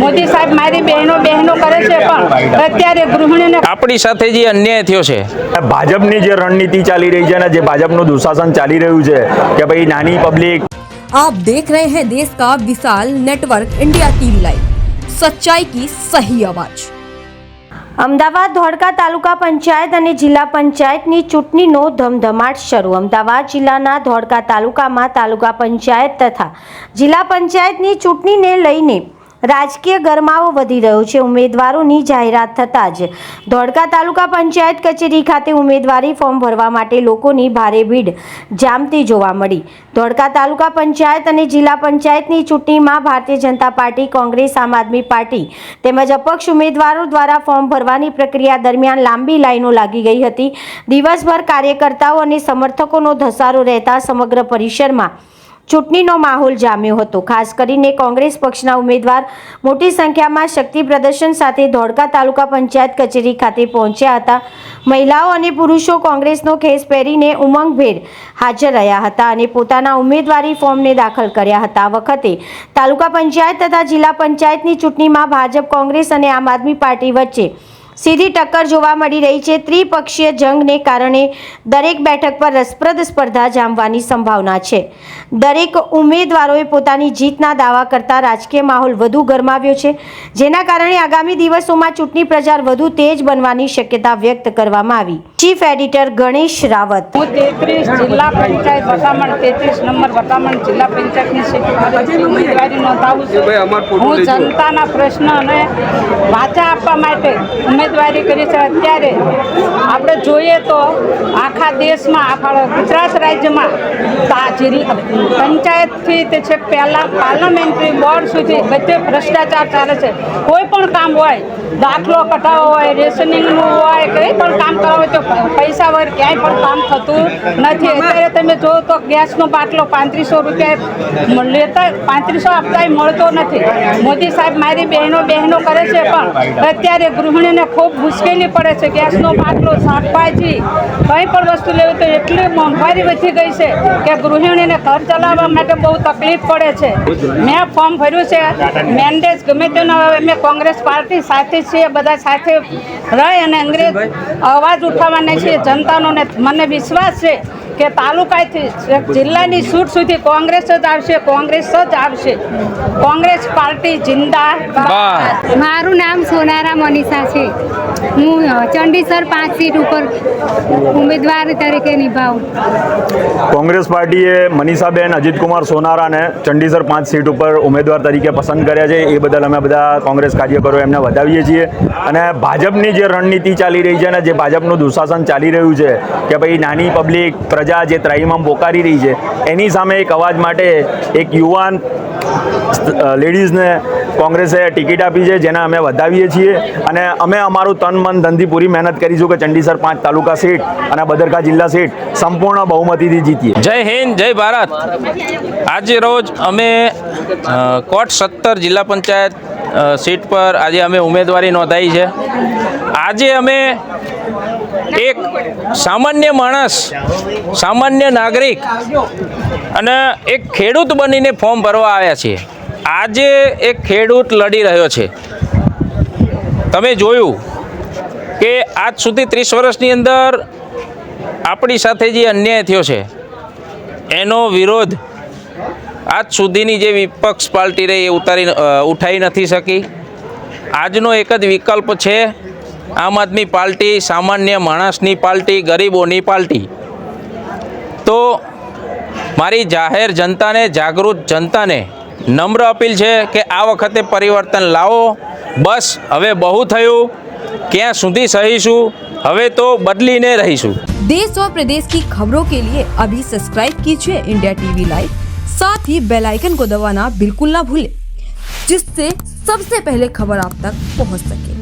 મોદી સાહેબ મારી બહેનો કરે છે, પણ અત્યારે ગૃહિણીને આપણી સાથે જે અન્યાય થયો છે, ભાજપની જે રણનીતિ ચાલી રહી છે ને જે ભાજપનું દુશાસન ચાલી રહ્યું છે કે ભાઈ નાની પબ્લિક। आप देख रहे हैं देश का विशाल नेटवर्क इंडिया टीवी लाइव, सच्चाई की सही आवाज। અમદાવાદ ધોળકા તાલુકા પંચાયત અને જિલ્લા પંચાયતની ચૂંટણીનો ધમધમાટ શરૂ। અમદાવાદ જિલ્લાના ધોળકા તાલુકામાં તાલુકા પંચાયત તથા જિલ્લા પંચાયતની ચૂંટણીને લઈને રાજકીય ગરમાવો વધી રહ્યો છે। ઉમેદવારોની જાહેરાત થતાં જ ધોળકા તાલુકા પંચાયત કચેરી ખાતે ઉમેદવારી ફોર્મ ભરવા માટે લોકોની ભારે ભીડ જામતી જોવા મળી। ધોળકા તાલુકા પંચાયત અને જિલ્લા પંચાયતની ચૂંટણીમાં ભારતીય જનતા પાર્ટી, કોંગ્રેસ, આમ આદમી પાર્ટી તેમજ અપક્ષ ઉમેદવારો દ્વારા ફોર્મ ભરવાની પ્રક્રિયા દરમિયાન લાંબી લાઈનો લાગી ગઈ હતી। દિવસભર કાર્યકર્તાઓ અને સમર્થકોનો ધસારો રહેતા સમગ્ર પરિસરમાં ચૂંટણીનો માહોલ જામ્યો હતો। ખાસ કરીને કોંગ્રેસ પક્ષના ઉમેદવાર મોટી સંખ્યામાં શક્તિ પ્રદર્શન સાથે ધોળકા તાલુકા પંચાયત કચેરી ખાતે પહોંચ્યા હતા। મહિલાઓ અને પુરુષો કોંગ્રેસનો ખેસ પહેરીને ઉમંગભેર હાજર રહ્યા હતા અને પોતાના ઉમેદવારી ફોર્મને દાખલ કર્યા હતા। આ વખતે તાલુકા પંચાયત તથા જિલ્લા પંચાયતની ચૂંટણીમાં ભાજપ, કોંગ્રેસ અને આમ આદમી પાર્ટી વચ્ચે સીધી ટક્કર જોવા મળી રહી છે। ત્રિપક્ષીય જંગને કારણે દરેક બેઠક પર રસપ્રદ સ્પર્ધા જામવાની સંભાવના છે। દરેક ઉમેદવારોએ પોતાની જીતના દાવા કરતા રાજકીય માહોલ વધુ ગરમાવ્યો છે, જેના કારણે આગામી દિવસોમાં ચૂંટણી પ્રચાર વધુ તેજ બનવાની શક્યતા વ્યક્ત કરવામાં આવી। Chief editor Ganesh Rawat. હું 33 જિલ્લા પંચાયત વટામણ 33 નંબર વટામણ જિલ્લા પંચાયતની સીટ ઉમેદવારી નોંધાવું છું। હું જનતાના પ્રશ્ન અને વાચા આપવા માટે ઉમેદવારી કરી છે। અત્યારે આપણે જોઈએ તો આખા દેશમાં, આખા ગુજરાત રાજ્યમાં પંચાયતથી તે છે પહેલાં પાર્લામેન્ટરી બોર્ડ સુધી બધે ભ્રષ્ટાચાર ચાલે છે। કોઈ પણ કામ હોય, દાખલો કઢાવવો હોય, રેશનિંગનું હોય, કંઈ પણ કામ કરાવવું હોય તો પૈસા વગર ક્યાંય પણ કામ થતું નથી। અત્યારે તમે જો તો ગેસનો બાટલો 3500 રૂપિયા લેતા 3500 આપતા મળતો નથી। મોદી સાહેબ મારી બહેનો કરે છે, પણ અત્યારે ગૃહિણીને ખૂબ મુશ્કેલી પડે છે। ગેસનો બાટલો, શાકભાજી, કંઈ પણ વસ્તુ લેવી તો એટલી મોંઘવારી વધી ગઈ છે કે ગૃહિણીને ઘર ચલાવવા માટે બહુ તકલીફ પડે છે। મેં ફોર્મ ભર્યું છે, મેન્ડેજ ગમે તેનો, અમે કોંગ્રેસ પાર્ટી સાથે છીએ, બધા સાથે રહી અને અંગ્રેજ અવાજ ઉઠાવવાના છીએ જનતાનો। ને મને વિશ્વાસ છે કે તાલુકાથી જિલ્લાની સીટ સુધી કોંગ્રેસ જ આવશે, કોંગ્રેસ જ આવશે। કોંગ્રેસ પાર્ટી જિંદાબાદ। મારું નામ સોનારા મનીષા છે। હું ચંડીસર 5 સીટ ઉપર ઉમેદવાર તરીકે નિભાવું। કોંગ્રેસ પાર્ટીએ મનીષાબેન અજીતકુમાર સોનારાને ચંડીસર 5 સીટ ઉપર ઉમેદવાર તરીકે પસંદ કર્યા છે। એ બદલ અમે બધા કોંગ્રેસ કાર્યકરો એમને વધાવીએ છીએ। અને ભાજપની જે રણનીતિ ચાલી રહી છે ને જે ભાજપનું દુશાસન ચાલી રહ્યું છે કે ભાઈ નાની પબ્લિક પ્રજા જે ત્રાહિમામ પોકારી રહી છે, એની સામે એક અવાજ માટે એક યુવાન લેડીઝને કોંગ્રેસે ટિકિટ આપી છે, જેને અમે વધાવીએ છીએ। અને અમે અમારું તન, મન, ધનથી પૂરી મહેનત કરીશું કે ચંડીસર 5 તાલુકા સીટ અને બદરકા જિલ્લા સીટ સંપૂર્ણ બહુમતીથી જીતીએ। જય હિન્દ, જય ભારત। આજે રોજ અમે કોટ 17 જિલ્લા પંચાયત સીટ પર આજે અમે ઉમેદવારી નોંધાવી છે। આજે અમે એક સામાન્ય માણસ, સામાન્ય નાગરિક અને એક ખેડૂત બનીને ફોર્મ ભરવા આવ્યા છીએ। આજે એક ખેડૂત લડી રહ્યો છે। તમે જોયું કે આજ સુધી 30 વર્ષની અંદર આપણી સાથે જે અન્યાય થયો છે એનો વિરોધ આજ સુધીની જે વિપક્ષ પાર્ટી રહી એ ઉઠાવી નથી શકી। આજનો એક જ વિકલ્પ છે, આમ આદમી પાર્ટી, સામાન્ય માણસની પાર્ટી, ગરીબોની પાર્ટી। તો મારી જાહેર જનતાને, જાગૃત જનતાને નમ્ર અપીલ છે કે આ વખતે પરિવર્તન લાવો। બસ હવે બહુ થયું, ક્યાં સુધી સહીશું, હવે તો બદલીને રહીશું। देश और प्रदेश की खबरों के लिए अभी सब्सक्राइब कीजिए इंडिया टीवी लाइव, साथ ही बेल आइकन को दबाना बिल्कुल ना भूलें, जिससे सबसे पहले खबर आप तक पहुंच सके।